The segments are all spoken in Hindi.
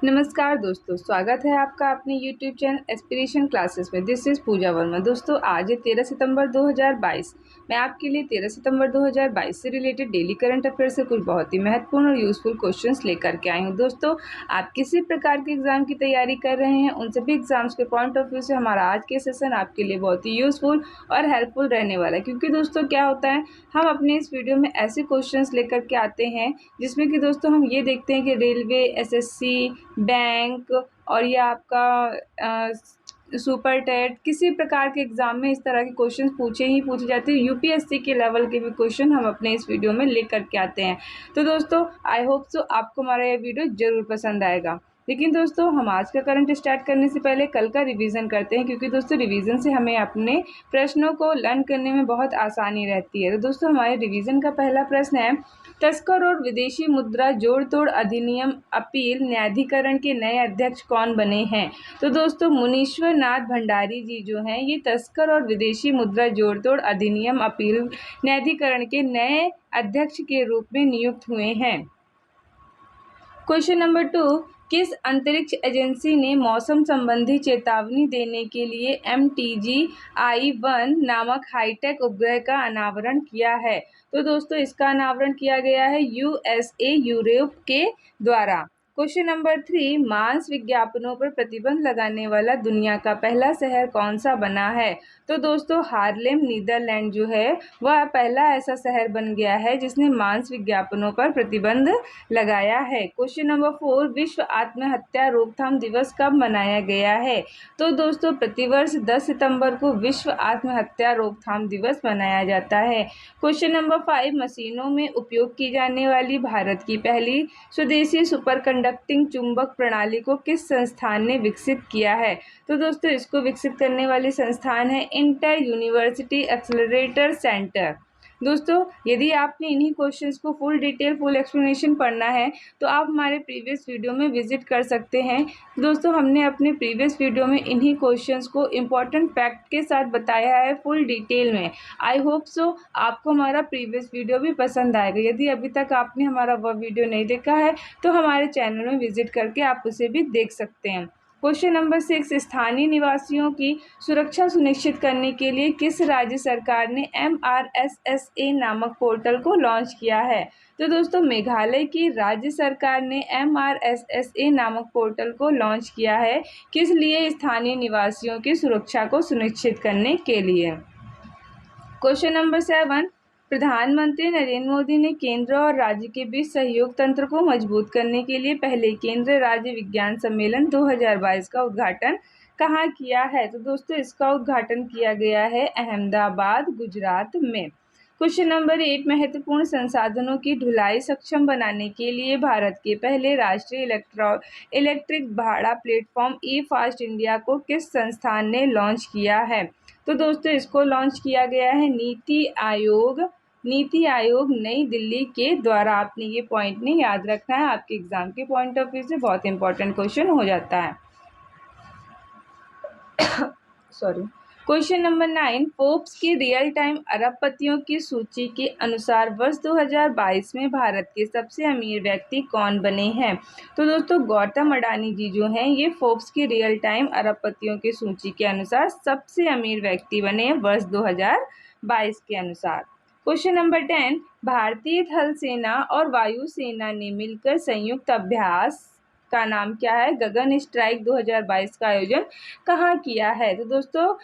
नमस्कार दोस्तों, स्वागत है आपका अपने YouTube चैनल एस्पिरेशन क्लासेस में। दिस इज़ पूजा वर्मा। दोस्तों, आज है 13 सितंबर 2022। मैं आपके लिए 13 सितंबर 2022 से रिलेटेड डेली करंट अफेयर से कुछ बहुत ही महत्वपूर्ण और यूज़फुल क्वेश्चंस लेकर के आई हूँ। दोस्तों, आप किसी प्रकार के एग्जाम की तैयारी कर रहे हैं, उन सभी एग्जाम्स के पॉइंट ऑफ व्यू से हमारा आज के सेशन आपके लिए बहुत ही यूज़फुल और हेल्पफुल रहने वाला है। क्योंकि दोस्तों क्या होता है, हम अपने इस वीडियो में ऐसे क्वेश्चंस लेकर के आते हैं जिसमें कि दोस्तों हम ये देखते हैं कि रेलवे, एसएससी, बैंक और ये आपका सुपर टेट किसी प्रकार के एग्जाम में इस तरह के क्वेश्चन पूछे जाते हैं। यूपीएससी के लेवल के भी क्वेश्चन हम अपने इस वीडियो में लेकर के आते हैं। तो दोस्तों, आई होप सो आपको हमारा ये वीडियो जरूर पसंद आएगा। लेकिन दोस्तों, हम आज का करंट स्टार्ट करने से पहले कल का रिवीजन करते हैं, क्योंकि दोस्तों रिवीजन से हमें अपने प्रश्नों को लर्न करने में बहुत आसानी रहती है। तो दोस्तों, हमारे रिवीजन का पहला प्रश्न है, तस्कर और विदेशी मुद्रा जोड़ तोड़ अधिनियम अपील न्यायाधिकरण के नए अध्यक्ष कौन बने हैं? तो दोस्तों, मुनीश्वर नाथ भंडारी जी जो हैं, ये तस्कर और विदेशी मुद्रा जोड़ तोड़ अधिनियम अपील न्यायाधिकरण के नए अध्यक्ष के रूप में नियुक्त हुए हैं। क्वेश्चन नंबर 2, किस अंतरिक्ष एजेंसी ने मौसम संबंधी चेतावनी देने के लिए MTG-I-1 नामक हाईटेक उपग्रह का अनावरण किया है? तो दोस्तों, इसका अनावरण किया गया है USA यूरोप के द्वारा। क्वेश्चन नंबर 3, मांस विज्ञापनों पर प्रतिबंध लगाने वाला दुनिया का पहला शहर कौन सा बना है? तो दोस्तों, हार्लेम नीदरलैंड जो है वह पहला ऐसा शहर बन गया है जिसने मांस विज्ञापनों पर प्रतिबंध लगाया है। क्वेश्चन नंबर 4, विश्व आत्महत्या रोकथाम दिवस कब मनाया गया है? तो दोस्तों, प्रतिवर्ष 10 सितंबर को विश्व आत्महत्या रोकथाम दिवस मनाया जाता है। क्वेश्चन नंबर 5, मशीनों में उपयोग की जाने वाली भारत की पहली स्वदेशी सुपर कंडक्टिंग चुंबक प्रणाली को किस संस्थान ने विकसित किया है? तो दोस्तों, इसको विकसित करने वाली संस्थान है इंटर यूनिवर्सिटी एक्सेलरेटर सेंटर। दोस्तों, यदि आपने इन्हीं क्वेश्चंस को फुल डिटेल फुल एक्सप्लेनेशन पढ़ना है तो आप हमारे प्रीवियस वीडियो में विजिट कर सकते हैं। दोस्तों, हमने अपने प्रीवियस वीडियो में इन्हीं क्वेश्चंस को इम्पॉर्टेंट फैक्ट के साथ बताया है फुल डिटेल में। आई होप सो आपको हमारा प्रीवियस वीडियो भी पसंद आएगा। यदि अभी तक आपने हमारा वह वीडियो नहीं देखा है तो हमारे चैनल में विजिट करके आप उसे भी देख सकते हैं। क्वेश्चन नंबर 6, स्थानीय निवासियों की सुरक्षा सुनिश्चित करने के लिए किस राज्य सरकार ने MRSSA नामक पोर्टल को लॉन्च किया है? तो दोस्तों, मेघालय की राज्य सरकार ने MRSSA नामक पोर्टल को लॉन्च किया है। किस लिए? स्थानीय निवासियों की सुरक्षा को सुनिश्चित करने के लिए। क्वेश्चन नंबर 7, प्रधानमंत्री नरेंद्र मोदी ने केंद्र और राज्य के बीच सहयोग तंत्र को मजबूत करने के लिए पहले केंद्र राज्य विज्ञान सम्मेलन 2022 का उद्घाटन कहाँ किया है? तो दोस्तों, इसका उद्घाटन किया गया है अहमदाबाद, गुजरात में। क्वेश्चन नंबर 8, महत्वपूर्ण संसाधनों की ढुलाई सक्षम बनाने के लिए भारत के पहले राष्ट्रीय इलेक्ट्रिक भाड़ा प्लेटफॉर्म ई फास्ट इंडिया को किस संस्थान ने लॉन्च किया है? तो दोस्तों, इसको लॉन्च किया गया है नीति आयोग नई दिल्ली के द्वारा। आपने ये पॉइंट नहीं याद रखना है, आपके एग्जाम के पॉइंट ऑफ व्यू से बहुत इंपॉर्टेंट क्वेश्चन हो जाता है। सॉरी। क्वेश्चन नंबर 9, फोर्ब्स की रियल टाइम अरबपतियों की सूची के अनुसार वर्ष 2022 में भारत के सबसे अमीर व्यक्ति कौन बने हैं? तो दोस्तों, गौतम अडानी जी जो हैं, ये फोर्ब्स की रियल टाइम अरबपतियों की सूची के अनुसार सबसे अमीर व्यक्ति बने हैं वर्ष 2022 के अनुसार। क्वेश्चन नंबर 10, भारतीय थल सेना और वायुसेना ने मिलकर संयुक्त अभ्यास का नाम क्या है? गगन स्ट्राइक 2022 का आयोजन कहाँ किया है? तो दोस्तों,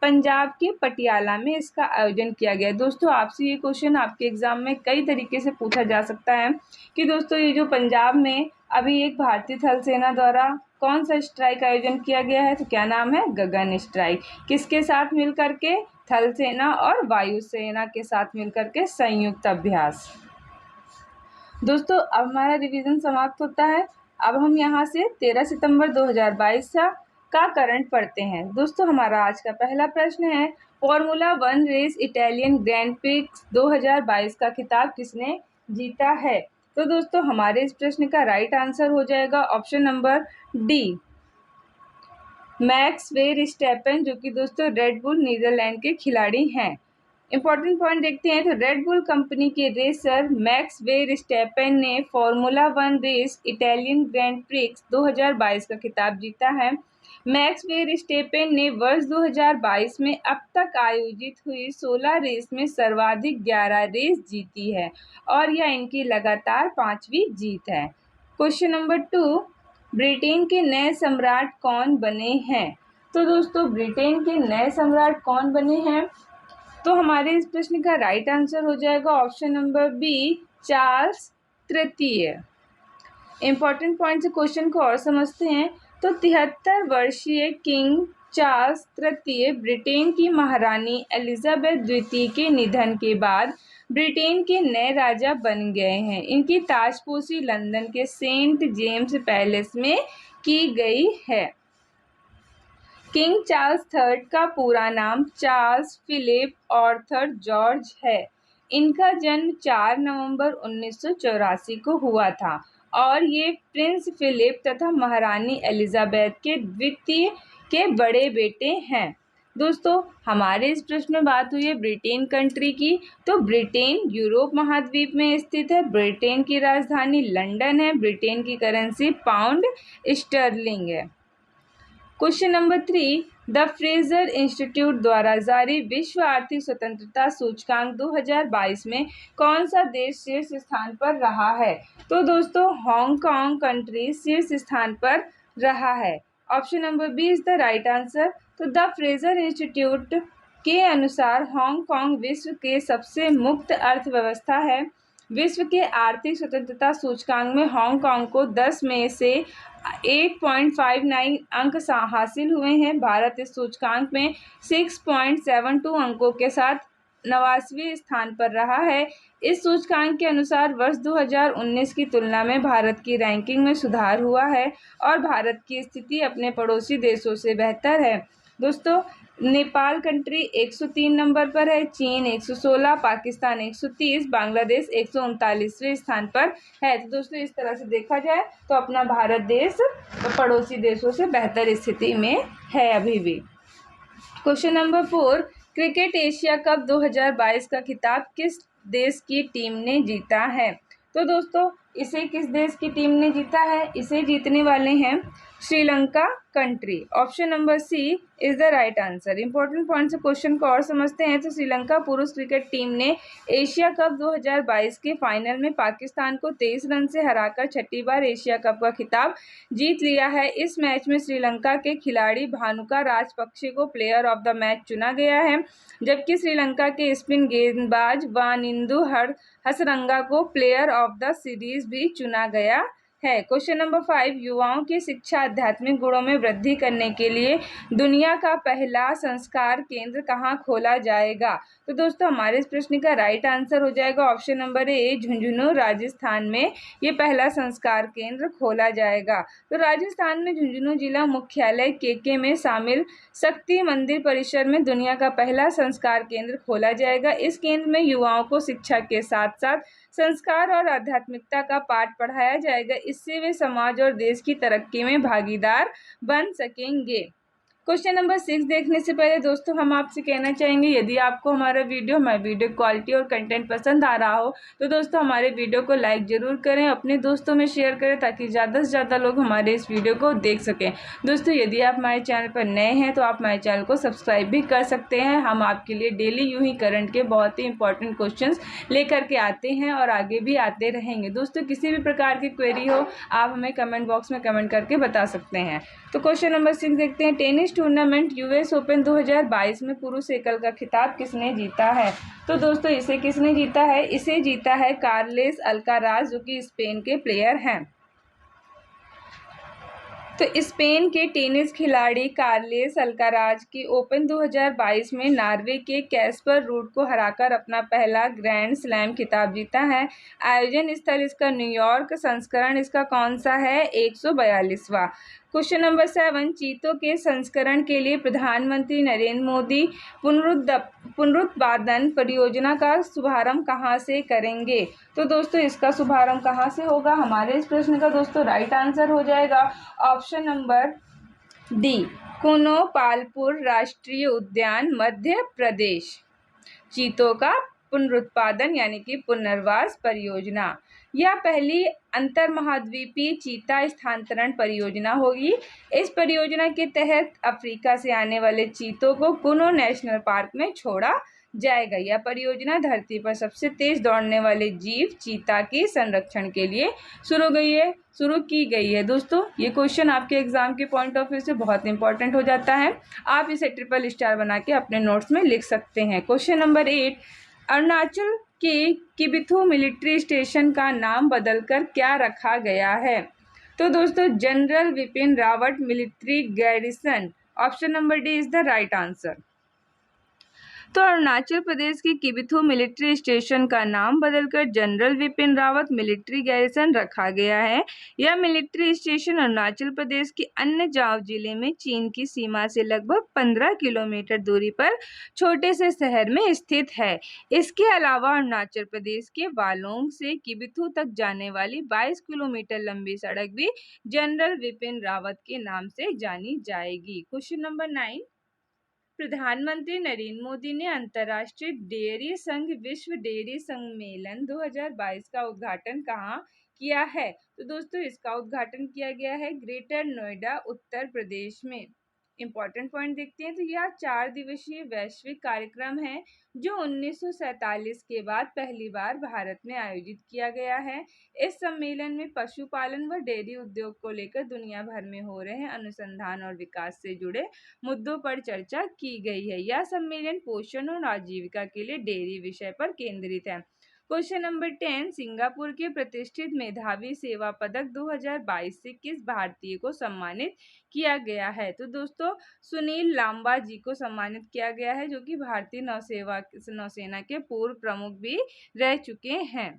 पंजाब के पटियाला में इसका आयोजन किया गया है। दोस्तों, आपसे ये क्वेश्चन आपके एग्जाम में कई तरीके से पूछा जा सकता है कि दोस्तों, ये जो पंजाब में अभी एक भारतीय थल सेना द्वारा कौन सा स्ट्राइक आयोजन किया गया है? तो क्या नाम है? गगन स्ट्राइक। किसके साथ मिल करके? थल सेना और वायुसेना के साथ मिलकर के संयुक्त अभ्यास। दोस्तों, अब हमारा रिवीजन समाप्त होता है। अब हम यहाँ से 13 सितंबर 2022 का करंट पढ़ते हैं। दोस्तों, हमारा आज का पहला प्रश्न है, formula 1 race Italian grand prix 2022 का खिताब किसने जीता है? तो दोस्तों, हमारे इस प्रश्न का राइट आंसर हो जाएगा option number D, max Verstappen, जो कि दोस्तों रेड बुल नीदरलैंड के खिलाड़ी हैं। इंपॉर्टेंट पॉइंट देखते हैं तो रेड बुल कंपनी के रेसर मैक्स वेरस्टैपेन ने formula one race Italian grand prix 2022 का खिताब जीता है। मैक्स वेरस्टैपेन ने वर्ष 2022 में अब तक आयोजित हुई 16 रेस में सर्वाधिक 11 रेस जीती है और यह इनकी लगातार 5वीं जीत है। क्वेश्चन नंबर 2, ब्रिटेन के नए सम्राट कौन बने हैं? तो दोस्तों ब्रिटेन के नए सम्राट कौन बने हैं? तो हमारे इस प्रश्न का राइट आंसर हो जाएगा ऑप्शन नंबर बी, चार्ल्स तृतीय। इंपॉर्टेंट पॉइंट से क्वेश्चन को और समझते हैं तो 73 वर्षीय किंग चार्ल्स तृतीय ब्रिटेन की महारानी एलिजाबेथ द्वितीय के निधन के बाद ब्रिटेन के नए राजा बन गए हैं। इनकी ताजपोशी लंदन के सेंट जेम्स पैलेस में की गई है। किंग चार्ल्स थर्ड का पूरा नाम चार्ल्स फिलिप आर्थर जॉर्ज है। इनका जन्म 4 नवंबर 1984 को हुआ था और ये प्रिंस फिलिप तथा महारानी एलिजाबेथ के द्वितीय के बड़े बेटे हैं। दोस्तों हमारे इस प्रश्न में बात हुई है ब्रिटेन कंट्री की, तो ब्रिटेन यूरोप महाद्वीप में स्थित है। ब्रिटेन की राजधानी लंदन है। ब्रिटेन की करेंसी पाउंड स्टर्लिंग है। Question number 3, the Fraser institute द्वारा जारी विश्व आर्थिक स्वतंत्रता सूचकांक 2022 में कौन सा देश शीर्ष स्थान पर रहा है? तो दोस्तों हांगकांग कंट्री शीर्ष स्थान पर रहा है। Option number B is the right answer. तो द फ्रेजर इंस्टीट्यूट के अनुसार हांगकांग विश्व के सबसे मुक्त अर्थव्यवस्था है। विश्व के आर्थिक स्वतंत्रता सूचकांक में हांगकांग को 10 में से 8.59 अंक हासिल हुए हैं। भारत इस सूचकांक में 6.72 अंकों के साथ 89वें स्थान पर रहा है। इस सूचकांक के अनुसार वर्ष 2019 की तुलना में भारत की रैंकिंग में सुधार हुआ है और भारत की स्थिति अपने पड़ोसी देशों से बेहतर है। दोस्तों नेपाल कंट्री 103 नंबर पर है, चीन 116, पाकिस्तान 130, बांग्लादेश 139वें स्थान पर है। तो दोस्तों इस तरह से देखा जाए तो अपना भारत देश पड़ोसी देशों से बेहतर स्थिति में है अभी भी। Question number 4, cricket Asia cup 2022 का खिताब किस देश की टीम ने जीता है? तो दोस्तों इसे किस देश की टीम ने जीता है? इसे जीतने वाले हैं Sri Lanka country. Option number C is the right answer. Important point से क्वेश्चन को और समझते हैं तो श्रीलंका पुरुष क्रिकेट टीम ने एशिया कप 2022 के फाइनल में पाकिस्तान को 23 रन से हराकर छठी बार एशिया कप का खिताब जीत लिया है। इस मैच में श्रीलंका के खिलाड़ी भानुका राजपक्षे को प्लेयर ऑफ द मैच चुना गया है, जबकि श्रीलंका के स्पिन गेंदबाज वानिंदु हसरंगा को प्लेयर ऑफ द सीरीज भी चुना गया है। क्वेश्चन नंबर 5, युवाओं की शिक्षा आध्यात्मिक गुणों में वृद्धि करने के लिए दुनिया का पहला संस्कार केंद्र कहाँ खोला जाएगा? तो दोस्तों हमारे इस प्रश्न का राइट आंसर हो जाएगा option number A, Jhunjhunu Rajasthan में ये पहला संस्कार केंद्र खोला जाएगा। तो राजस्थान में झुंझुनू जिला मुख्यालय केके में शामिल शक्ति मंदिर परिसर में दुनिया का पहला संस्कार केंद्र खोला जाएगा। इस केंद्र में युवाओं को शिक्षा के साथ साथ संस्कार और आध्यात्मिकता का पाठ पढ़ाया जाएगा। इससे वे समाज और देश की तरक्की में भागीदार बन सकेंगे। क्वेश्चन नंबर 6 देखने से पहले दोस्तों हम आपसे कहना चाहेंगे यदि आपको हमारा वीडियो क्वालिटी और कंटेंट पसंद आ रहा हो तो दोस्तों हमारे वीडियो को लाइक ज़रूर करें, अपने दोस्तों में शेयर करें ताकि ज़्यादा से ज़्यादा लोग हमारे इस वीडियो को देख सकें। दोस्तों यदि आप हमारे चैनल पर नए हैं तो आप हमारे चैनल को सब्सक्राइब भी कर सकते हैं। हम आपके लिए डेली यूँ ही करंट के बहुत ही इंपॉर्टेंट क्वेश्चन लेकर के आते हैं और आगे भी आते रहेंगे। दोस्तों किसी भी प्रकार की क्वेरी हो आप हमें कमेंट बॉक्स में कमेंट करके बता सकते हैं। तो क्वेश्चन नंबर 6 देखते हैं, टेनिस टूर्नामेंट यूएस ओपन 2022 में पुरुष एकल का खिताब किसने जीता है? तो दोस्तों इसे किसने जीता है? इसे जीता है कार्लेस अल्काराज जो कि स्पेन के प्लेयर हैं। तो स्पेन के टेनिस खिलाड़ी कार्लेस अल्काराज की ओपन 2022 में नॉर्वे के कैस्पर रूड को हराकर अपना पहला ग्रैंड स्लैम खिताब जीता है। आयोजन स्थल इसका न्यूयॉर्क, संस्करण इसका कौन सा है? 142वां। क्वेश्चन नंबर 7, चीतों के संस्करण के लिए प्रधानमंत्री नरेंद्र मोदी पुनरुत्पादन परियोजना का शुभारंभ कहाँ से करेंगे? तो दोस्तों इसका शुभारंभ कहाँ से होगा? हमारे इस प्रश्न का दोस्तों राइट आंसर हो जाएगा ऑप्शन नंबर डी, कुनो पालपुर राष्ट्रीय उद्यान, मध्य प्रदेश। चीतों का पुनरुत्पादन यानी कि पुनर्वास परियोजना। यह पहली अंतरमहाद्वीपीय चीता स्थानांतरण परियोजना होगी। इस परियोजना के तहत अफ्रीका से आने वाले चीतों को कुनो नेशनल पार्क में छोड़ा जाएगा। यह परियोजना धरती पर सबसे तेज दौड़ने वाले जीव चीता के संरक्षण के लिए शुरू की गई है। दोस्तों, ये क्वेश्चन आपके एग्जाम के पॉइंट ऑफ व्यू से बहुत इंपॉर्टेंट हो जाता है। आप इसे ट्रिपल स्टार बना के अपने नोट्स में लिख सकते हैं। क्वेश्चन नंबर 8, अरुणाचल के किबिथु मिलिट्री स्टेशन का नाम बदलकर क्या रखा गया है? तो दोस्तों, general Vipin Rawat military garrison. Option number D is the right answer. तो अरुणाचल प्रदेश के किबिथु मिलिट्री स्टेशन का नाम बदलकर general Vipin Rawat military garrison रखा गया है। यह मिलिट्री स्टेशन अरुणाचल प्रदेश के अन्नजाव जिले में चीन की सीमा से लगभग 15 किलोमीटर दूरी पर छोटे से शहर में स्थित है। इसके अलावा अरुणाचल प्रदेश के वालोंग से किबिथु तक जाने वाली 22 किलोमीटर लंबी सड़क भी जनरल विपिन रावत के नाम से जानी जाएगी। क्वेश्चन नंबर 9, प्रधानमंत्री नरेंद्र मोदी ने अंतर्राष्ट्रीय डेयरी संघ विश्व डेयरी सम्मेलन 2022 का उद्घाटन कहाँ किया है? तो दोस्तों, इसका उद्घाटन किया गया है ग्रेटर नोएडा, उत्तर प्रदेश में। इंपॉर्टेंट पॉइंट देखते हैं। तो यह 4 दिवसीय वैश्विक कार्यक्रम है जो 1947 के बाद पहली बार भारत में आयोजित किया गया है। इस सम्मेलन में पशुपालन व डेयरी उद्योग को लेकर दुनिया भर में हो रहे अनुसंधान और विकास से जुड़े मुद्दों पर चर्चा की गई है। यह सम्मेलन पोषण और आजीविका के लिए डेयरी विषय पर केंद्रित है। क्वेश्चन नंबर 10, सिंगापुर के प्रतिष्ठित मेधावी सेवा पदक 2022 से किस भारतीय को सम्मानित किया गया है? तो दोस्तों, सुनील लांबा जी को सम्मानित किया गया है, जो कि भारतीय नौसेना के पूर्व प्रमुख भी रह चुके हैं।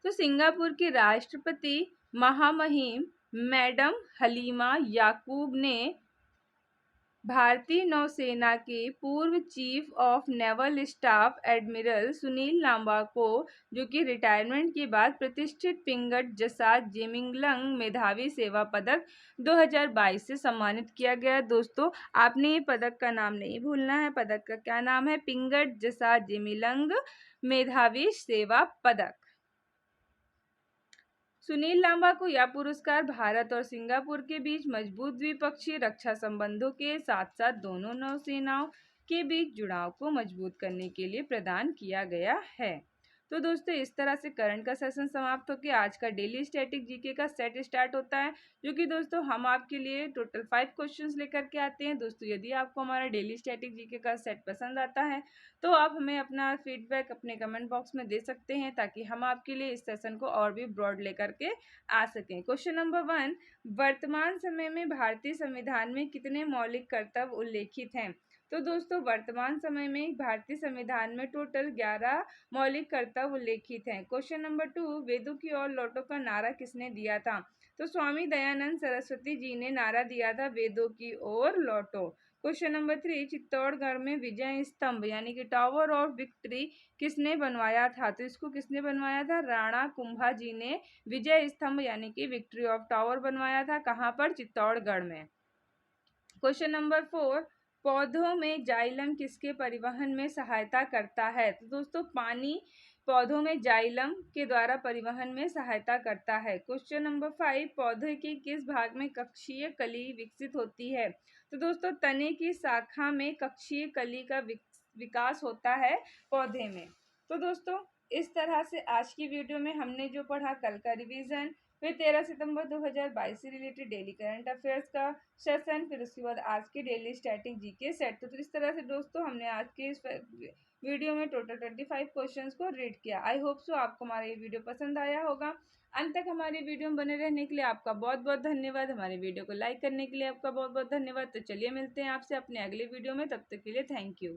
तो सिंगापुर के राष्ट्रपति महामहिम मैडम हलीमा याकूब ने भारतीय नौसेना के पूर्व chief of naval staff admiral Sunil Lanba को, जो कि रिटायरमेंट के बाद प्रतिष्ठित पिंगट जसाद जिमिंगलंग मेधावी सेवा पदक 2022 से सम्मानित किया गया। दोस्तों, आपने ये पदक का नाम नहीं भूलना है। पदक का क्या नाम है? पिंगट जसाद जिमिंगलंग मेधावी सेवा पदक। सुनील लांबा को यह पुरस्कार भारत और सिंगापुर के बीच मजबूत द्विपक्षीय रक्षा संबंधों के साथ साथ दोनों नौसेनाओं के बीच जुड़ाव को मजबूत करने के लिए प्रदान किया गया है। तो दोस्तों, इस तरह से करंट का सेशन समाप्त होकर आज का डेली स्टैटिक जीके का सेट स्टार्ट होता है, जो कि दोस्तों हम आपके लिए टोटल 5 क्वेश्चंस लेकर के आते हैं। दोस्तों, यदि आपको हमारा डेली स्टैटिक जीके का सेट पसंद आता है तो आप हमें अपना फीडबैक अपने कमेंट बॉक्स में दे सकते हैं, ताकि हम आपके लिए इस सेशन को और भी ब्रॉड लेकर के आ सकें। क्वेश्चन नंबर 1, वर्तमान समय में भारतीय संविधान में कितने मौलिक कर्तव्य उल्लेखित हैं? तो दोस्तों, वर्तमान समय में भारतीय संविधान में टोटल 11 मौलिक कर्तव्य उल्लेखित हैं। क्वेश्चन नंबर 2, वेदों की ओर लौटो का नारा किसने दिया था? तो स्वामी दयानंद सरस्वती जी ने नारा दिया था, वेदों की ओर लौटो। क्वेश्चन नंबर 3, चित्तौड़गढ़ में विजय स्तंभ यानी कि टावर ऑफ विक्ट्री किसने बनवाया था? तो इसको किसने बनवाया था? राणा कुंभा जी ने विजय स्तंभ यानी कि विक्ट्री ऑफ टावर बनवाया था। कहाँ पर? चित्तौड़गढ़ में। क्वेश्चन नंबर 4, पौधों में जाइलम किसके परिवहन में सहायता करता है? तो दोस्तों, पानी पौधों में जाइलम के द्वारा परिवहन में सहायता करता है। क्वेश्चन नंबर 5, पौधे के किस भाग में कक्षीय कली विकसित होती है? तो दोस्तों, तने की शाखा में कक्षीय कली का विकास होता है पौधे में। तो दोस्तों, इस तरह से आज की वीडियो में हमने जो पढ़ा, कल का रिवीजन, फिर 13 सितंबर 2022 से रिलेटेड डेली करंट अफेयर्स का सेशन, फिर उसके बाद आज के डेली स्टैटिक जीके सेट। तो इस तरह से दोस्तों हमने आज के इस वीडियो में टोटल 25 क्वेश्चंस को रीड किया। आई होप सो आपको हमारा ये वीडियो पसंद आया होगा। अंत तक हमारी वीडियो में बने रहने के लिए आपका बहुत बहुत धन्यवाद। हमारे वीडियो को लाइक करने के लिए आपका बहुत बहुत धन्यवाद। तो चलिए मिलते हैं आपसे अपने अगले वीडियो में, तब तक के लिए थैंक यू।